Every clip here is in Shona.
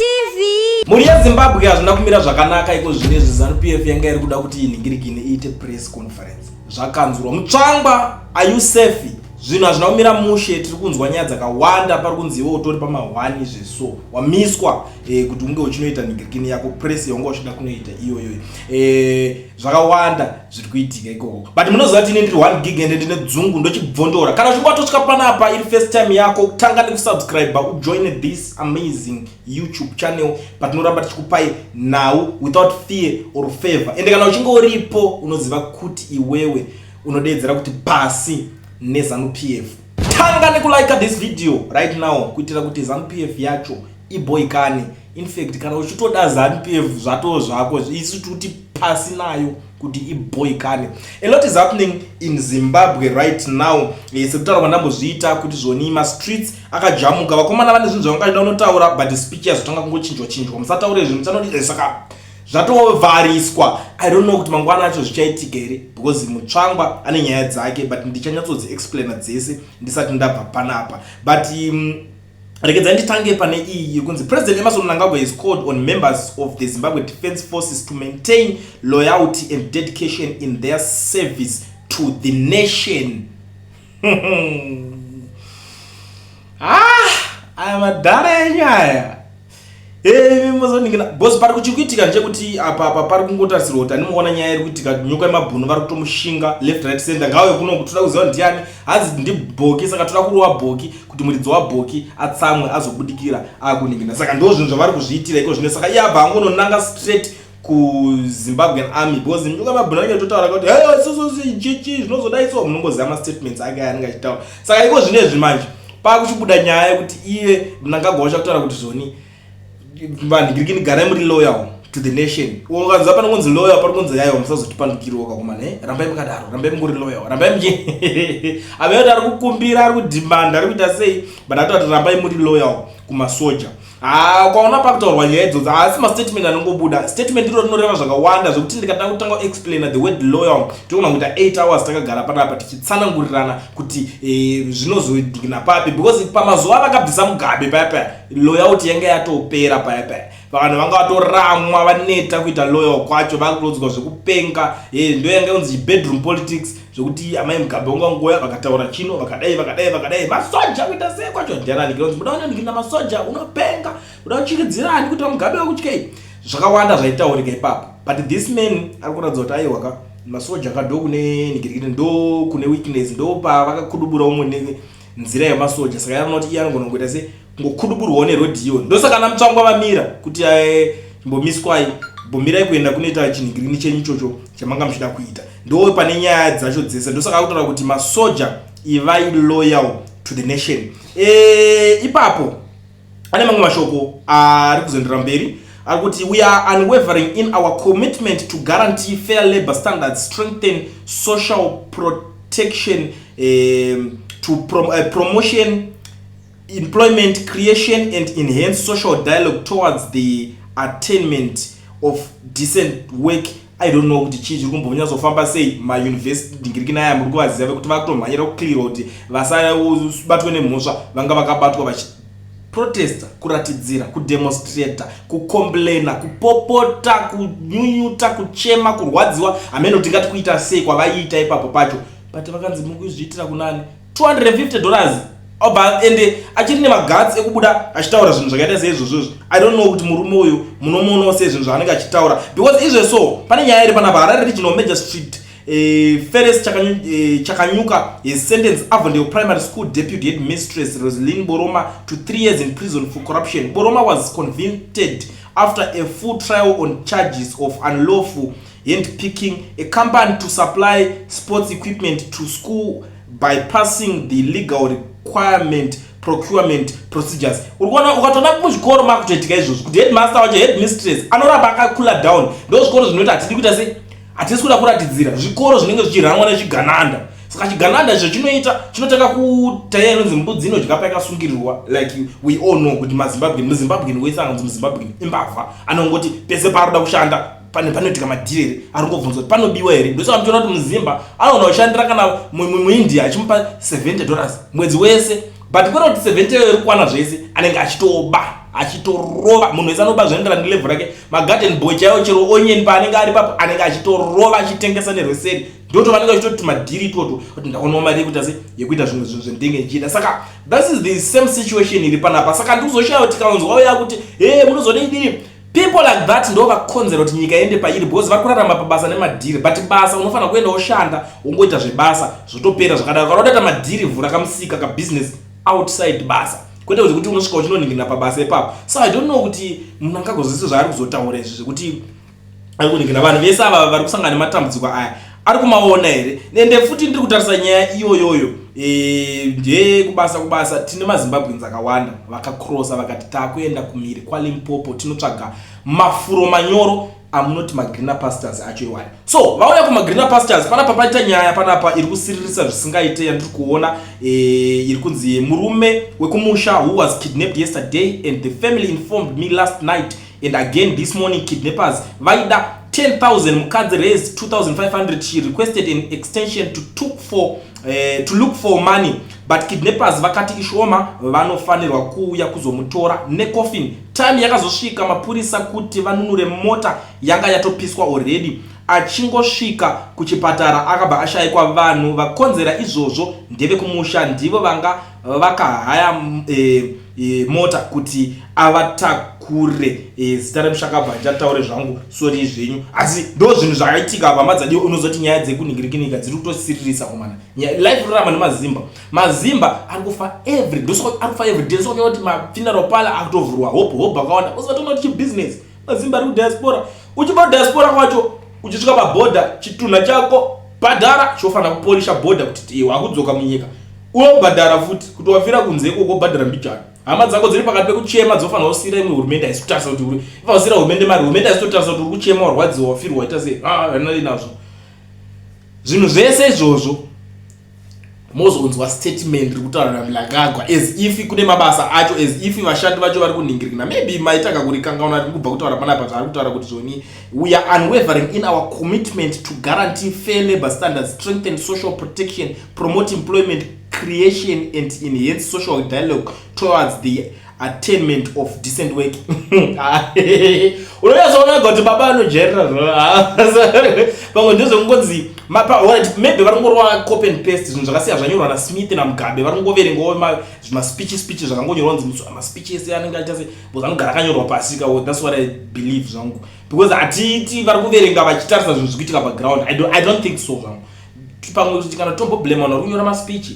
TV. Muri ya Zimbabwe hazvina kumira zvakanaka iko zvinezvi ZANU-PF yanga iri kuda kuti iningirigine iite press conference. Zvakanzurwa Mutsvangwa, are you safe? Zvinhu hazvina kumira mushe, tiri kunzwa nyaya dzakawanda pari kunzi iwe utori pama1 izveso wamiswa kuti unge uchinoita ningirigine yako press yanga uchida kunoita iyoyo. Zvakawanda zviri kuitika ikoko. But munoziva kuti ndiri 1 gig ende ndine dzungu ndochibvondora. Kana uchingatosvika panapa iri first time yako, tanga nekusubscribe ujoin this amazing YouTube channel patinoramba tichikupai nhau without fear or favor. Ende kana uchinge uripo unoziva kuti iwewe unodedzera kuti pasi neZANU-PF. Tanga nekulike this video right now kuitira kuti ZANU-PF yacho iboikane. In fact kana uchitoda ZANU-PF zvato zvako isi kuti pasi nayo kuti iboikane. A lot is happening in Zimbabwe right now. Sekutaura mandambozviita kuti zvonima streets akajamuka vakomana vane zvinhu zvavangada unotaura but speech yazotanga kungochinjwa musataure zvinhu musanoti saka zvatovhariswa. I don't know kuti mangwana acho zvichaitika here because Mutsvangwa ane nyaya dzake but ndichanyatsodzi explaina dzese ndisati ndabva panapa. But rekedza nditange pane iyi yekunzi President Emerson Mnangagwa is called on members of the Zimbabwe Defense Forces to maintain loyalty and dedication in their service to the nation. I am a dare. Boss pari kuchikuitika ndechekuti apa pari kungotarisirwa kuti animuona nyaya iri kuitika nyoka yemabhunu vari kutomushinga left right center ngawe kuno kutoda kuziva ndiani hazi ndibhoki saka toda kurowa bhoki kuti muridzi wabhoki atsamwe azobudikira akuningina saka ndo zvinhu zvavari kuzviitira iko zvine saka iye abva angononanga straight ku Zimbabwean army because nyoka yemabhunu anenge totaura kuti chichi zvinozodaiso munongoziva mastatements ake anenge achitaura saka iko zvinezvi manje pakuchibuda nyaya yekuti iye Mnangagwa achakutaura kuti zvoni vanhu garai muri loyal to the nation. Ukanzwa pano kunzi loyal pari kunzi yayo musazotipandukirwa kwakomana rambai mukadaro rambai muri loyal rambai mje abeyo ari kukumbira ari kudimanda ari kuita sei but atoti rambai muri loyal kumasoja. Kwaona pakutaurwa nyaya idzodzo asi mastatement anongobuda statement iro rinoreva zvakawanda zvokuti ndikatanga kutanga explain the word loyal tinoona kuita 8 hours takagara panapa tichitsanangurirana kuti zvinozodingina papi because pamazuva vakabvisa mugabe paya loyalty yanga yatopera paya vanhu vanga vatoramwa vaneta kuita loyal kwacho vakulodzwa zvekupenga ndo yanga unzi bedroom politics zvokuti amai mugabe wangangoya vakataura chino vakadai masoja kuita sei kwacho ndianani kunzi muda unondikina masoja unopenga uda uchiridzirani kuti mugabe wakutyei zvakawanda zvaitaurika ipapo but this man ari kuratidza kuti aiwaka masoja kado kune ningirigire ndo kune weakness ndo pavakakudubura umwe nzira yemasoja saka yanoti iye anongoita se ngokuduburwawo nerodhiyo ndosaka ana Mutsvangwa vamira kuti mbomiswai mbomirai kuenda kunoita chinhingirini chenyu ichocho chamanga muchida kuita ndo pane nyaya dzacho dzese ndosaka akutaura kuti masoja ivai loyal to the nation. Ipapo ane mamwe mashoko ari kuzondera mberi ari kuti we are unwavering in our commitment to guarantee fair labor standards, strengthen social protection, to promotion employment creation and enhance social dialogue towards the attainment of decent work. I don't know kuti chii chiri kumbonyazofamba sei mauniversity ndingirikina aya muri kuvaziva kuti vakutomhanyira kuclear kuti vasabatwe nemhosva vanga vakabatwa vachiprotesta, kuratidzira, kudemonstrata, kucomplaina, kupopota, kunyunyuta, kuchema, kurwadziwa amene tingati kuita sei kwavaiita ipapo pacho but vakanzi muri kuzviitira kunani $250 oba ende achiri nemaguts ekubuda achitaura zvinhu zvakaita seizvozvo. I don't know kuti murume uyu munomuonawo sezvinhu zvaanenge achitaura because izveso pane nyaya iri panapa Harare Regional Magistrate Ferris Chakanyuka is sentenced Avondale Primary School Deputy Headmistress Rosaline Boroma to 3 years in prison for corruption. Boroma was convicted after a full trial on charges of unlawful hand-picking a company to supply sports equipment to school bypassing the legal requirement procurement procedures. Ukatona muzvikoro makutoitika izvozvo kuti headmaster wacho headmistress anoramba akakula down ndo zvikoro zvinoita atidi kuita sei hatisi kuda kuratidzira zvikoro zvinenge zvichiranwa nechigananda saka chigananda icho chinotanga kutaya inonzi mbudzi inodya paikasungirirwa like we all know kuti muzimbabweni wese anonzi muzimbabweni imbavha anongoti pese paroda kushanda panoitika madhirere ari ngobvunza kuti panobiwa here ndosaka muchiona kuti muzimba anoona kushandira kana muindia achimupa $70 mwedzi wese but kwena kuti 70 iri kwana zvese anenge achitoba achitorova munhu wese anoba zvinoenderana nelevel rake magarden boy chaiwo chero onion paanenge ari papo anenge achitorova achitengesa nerweseri ndoto vanenge vachitoti madhiri itoto kuti ndaonawo mari yekuita se yekuita zvimwe zvinhu zvendenge nchida saka this is the same situation iri panapa saka ndikuzoshaya kuti kaunzwa uya kuti munozodii people like that ndo vakonzera kuti nyika iende pairi because vari kurarama pabasa nemadhiri but basa unofanira kuenda woshanda ungoita zvebasa zvotopera zvakadaro kana unoita madhiri vhura kamusika kabusiness outside basa kwete kuti unosvika uchinoningirira pabasa ipapo so I don't know kuti Mnangagwa zvese zvaari kuzotaura izvi zvekuti ari kuningirira vanhu vese ava vari kusangana nematambudziko aya ari kumaona here ende futi ndiri kutarisa nyaya iyoyoyo kubasa tine maZimbabweans akawanda vakakrosa vakati takuenda kumhiri kwaLimpopo tinotsvaga mafuro manyoro amunoti magreener pastures acho iwani so vauya kumagreener pastures panapa paita nyaya panapa iri kusiririsa zvisingaite yandiri kuona iri kunzi murume wekumusha who was kidnapped yesterday and the family informed me last night and again this morning kidnappers vaida 10,000 mukadzi raised 2,500 she requested an extension to look for money but kidnappers vakati ishoma vanofanirwa kuuya kuzomutora necoffin time yakazosvika mapurisa kuti vanunure mota yanga yatopiswa already achingosvika kuchipatara akabva ashayikwa vanhu vakonzera izvozvo ndeve kumusha ndivo vanga vakahaya mota kuti avatakure zita remushakabva ndichataure zvangu sori zvenyu asi ndo zvinhu zvakaitika pamadzadi unozoti nyaya dzekuningirikinika dziri kutosiririsa komana life rorama nemazimba ari kufa every day sokuti mafuneral pala akutovhurwa hope akawanda usatoona kuti chibusiness mazimba ari kudiaspora uchiba diaspora kwacho uchisvika pabhodha chitunha chako bhadhara chofanira kupolisha bhodha kuti wakudzoka munyika ubhadhara futi kuti wafira kunze ikoko bhadhara mbichana hama dzako dziri pakati pekuchema dzofanira kusira imwe hurumende haisikutarisa kuti ifanira kusira hurumende mari hurumende haisitotarisa kuti uri kuchema warwadziwa wafirwa waita sei hanali nazvo zvinhu zvese izvozvo mozonzwa statement iri kutaura naMnangagwa as if kune mabasa acho as if vashandi vacho vari kuningirikana maybe maitanga kurikangauna ari kubva kutaura panapa zvaari kutaura kuti zvoni we are unwavering in our commitment to guarantee fair labor standards, strengthen social protection, promote employment creation and enhance social dialogue towards the attainment of decent work. Unoyazoona kuti baba anojerera pamwe ndezvengonzi maybe varongorwa copy and paste zvinhu zvakasiya zvanyorwa naSmith naMugabe varongoverengawo speeches zvakangonyorwa nzi speeches anenge aita se because anogara akanyorwa pasi that's what I believe zvangu because atiti vari kuverenga vachitarisa zvinhu zvikuitika background I don't think so zvangu pamwe kuti kana tombo blame vanhu vari kunyora maspeech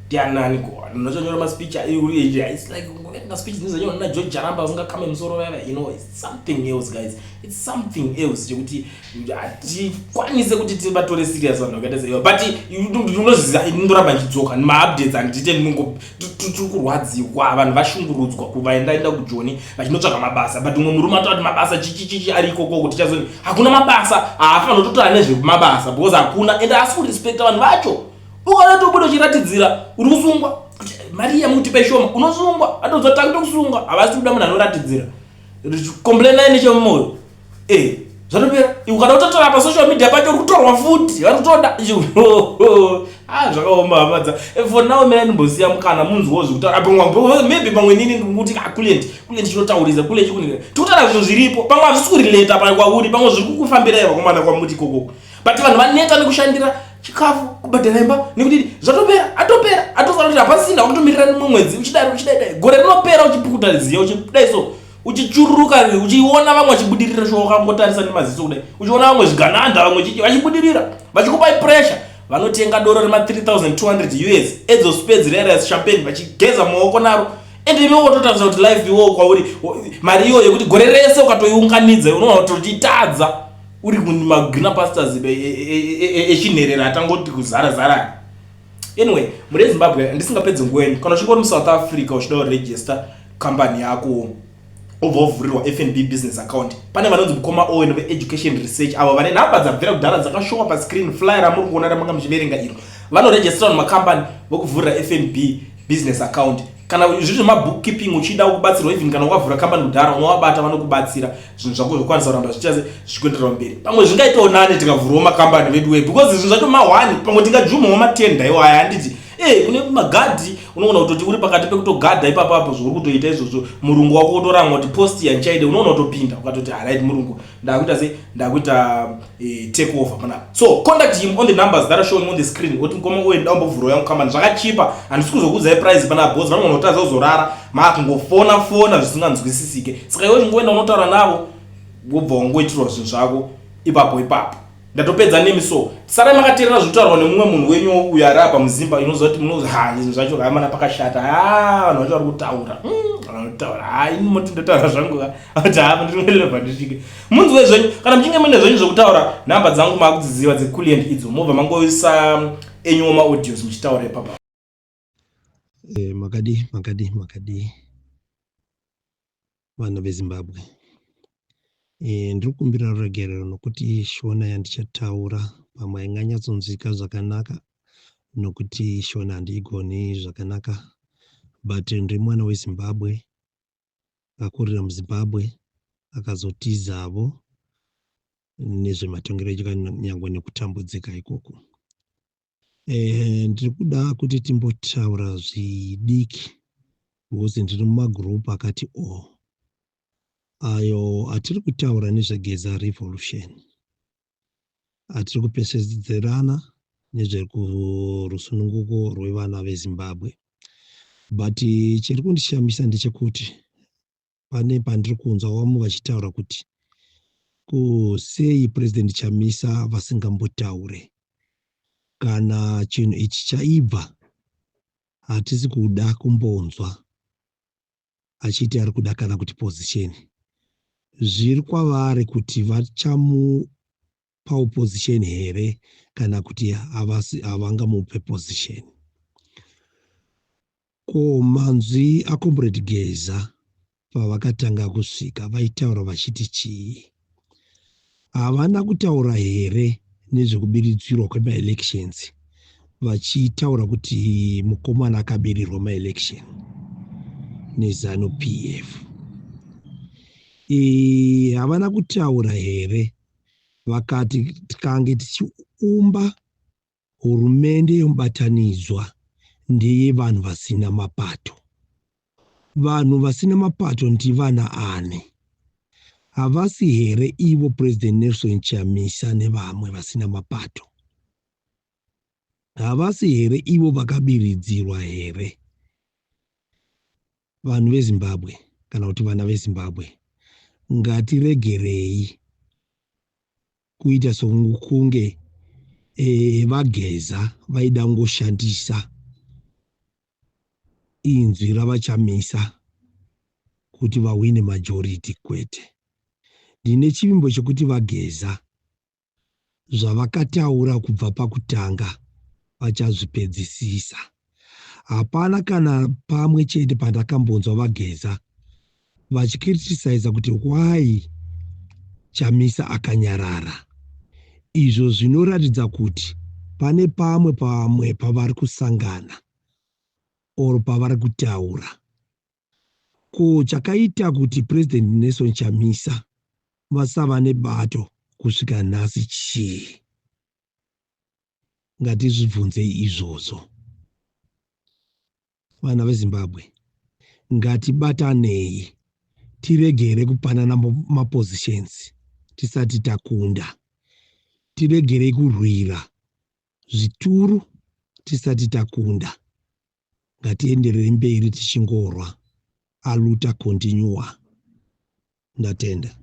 ndianani ko anonyora maspeech it's like na speech nizonyora na George Jaramba usingakame musoro wewe it's something else guys, it's something else kuti atikwanise kuti tibatore serious vanhu vakaita seyo but unoziva indoramba ndidzoka ma updates andite ndingo tukurwadziwa vanhu vashungurudzwa kuvaenda kujoni vachinotsvaka mabasa but umwe murume atoti mabasa chichichi ariko koko kuti chazoni hakuna mabasa afana kutotora nezve mabasa because hakuna and asi kurespect vanhu vacho ukatobuda uchiratidzira uri kusungwa mari yamuti peshoma unosungwa atozotanga kusunga avasi kuda munhu anoratidzira complain nechemumoyo zvatopera ukada kutotora pa social media pacho uri kutorwa futi vari kutoda zvakaoma hamadza for now mina ndimbosiya mukana munzwo zvekutaura maybe pamwe nini ndikuti kulenti chinotaurisa kule chikunira tikutaura zvinhu zviripo pamwe hazvisi kurileta pamwe kwauri pamwe zviri kukufambira vakomana kwamuti kokoko but vanhu vaneta nekushandira chikafu kubhadhara imba nekuti zvatopera atosara kuti hapasina kutomirira mumwe mwedzi uchidai gore rinopera uchipukuta ziya uchidai so uchichururuka uchiona vamwe vachibudirira showakangotarisa nemaziso kudai uchiona vamwe zvigananda vamwe vachibudirira vachikupa pressure vanotenga doro rema 3,200 US edzo spades rera champagne vachigeza maoko naro ende iwe wototarisa kuti life iwo kwauri mari iyo yekuti gore rese ukatoiunganidza unoona kuti tadza uri kumagreener pastures echinherera atangoti kuzara anyway muri Zimbabwe ndisingapedze nguweni kana uchingori muSouth Africa uchida kuregister company yako ovovhurirwa FNB business account pane vanonzi Mukoma Owen ve-education research avo vane nhamba dzabvira kudhara dzakashowa pascreen flyer amuri kuona ramanga muchiverenga iro vanoregistrwa mumakambani vokuvhurira FNB business account kana zviri zvemabookkeeping uchida kubatsirwa even kana wakavhura kambani kudhara unovabata vanokubatsira zvinhu zvako zvokwanisa kuramba zvichase zvichienderera mberi pamwe zvingaitawo nane tikavhurawo makambani vedu wedu because zvinhu zvacho ma1 pamwe tingajumawo ma10 daiwo aya handiti kune magadhi unoona kutoti uri pakati pekutogadha ipapapo zvouri kutoita izvozvo murungu wako utoranga kuti post yanchaide unoona utopinda ukatoti alright murungu ndakuita sei ndakuita take over pana. So contact him on the numbers that are showing on the screen. Oti ngoma uenda umbovhura yangu kama zvakachipa handisi kuzokudzai price pana boss vanhu vanotadza kuzorara makungofona fona zvisinganzwisisike. Saka iwe chingoenda unotaura navo wobva wangoitirwa zvinhu zvako ipapo. Ndatopedza nemi. So sarai makateerera zvinotaurwa nemumwe munhu wenyu uyo ari apa muzimba inoziva kuti munozi izvi zvacho hamana pakashata vanhu vacho vari kutaura vanotaura inoti ndotaura zvangu kuti hapa ndinoeleva ndisvike munzwe zvenyu. Kana muchinge muine zvenyu zvokutaura nhamba dzangu maakudziziva dzekuliend idzo mobva mangoisa enyuwo maaudios muchitaura ipapa. Makadi vana veZimbabwe, ndiri kukumbira ruregerero nokuti shona yandichataura pamwe ainganyatsonzwika zvakanaka nokuti shona handiigoni zvakanaka, but ndiri mwana weZimbabwe akakurira muZimbabwe akazotizavo nezvematongero enyika nyangwe nekutambudzika ikoko. Ndiri kuda kuti timbotaura zvidiki because ndiri mumagurupu akati ayo atiri kutaura nezvegeza revolution, atiri kupesedzerana nezvekurusununguko rwevana veZimbabwe, but chiri kundishamisa ndechekuti pane pandiri kunzwa vamwe vachitaura kuti sei President Chamisa vasingambotaure kana chinhu ichi chaibva hatisi kuda kumbonzwa achiti ari kuda kana kuti position. Zviri kwavari kuti vachamupa opposition here kana kuti havangamupe position. Ko manzwi aComrade Geza pavakatanga kusvika vaitaura vachiti chii? Havana kutaura here nezvekubiridzirwa kwemaelections vachitaura kuti mukomana akabirirwa maelection neZanu PF. Havana kutaura here vakati tikange tichiumba hurumende yomubatanidzwa ndeye vanhu vasina mapato. Vanhu vasina mapato ndivana ani? Havasi here ivo President Nelson Chamisa nevamwe vasina mapato? Havasi here ivo vakabiridzirwa here? Vanhu veZimbabwe kana kuti vana veZimbabwe, ngatiregerei kuita sokunge vaGeza vaida ngoshandisa inzwi ravaChamisa kuti vawine majority kwete. Ndine chivimbo chekuti vaGeza zvavakataura kubva pakutanga vachazvipedzisisa. Hapana kana pamwe chete pandakambonzwa vaGeza vachikritisaiza kuti why Chamisa akanyarara. Izvo zvinoratidza kuti pane pamwe pavari kusangana or pavari kutaura. Ko chakaita kuti President Nelson Chamisa vasava nebato kusvika nhasi chii? Ngatizvibvunzei izvozvo. Vana veZimbabwe, ngatibatanei, tiregere kupanana mapositions tisati takunda. Tiregerei kurwira zvituru tisati takunda. Ngatienderere mberi tichingorwa. Aluta continua. Ndatenda.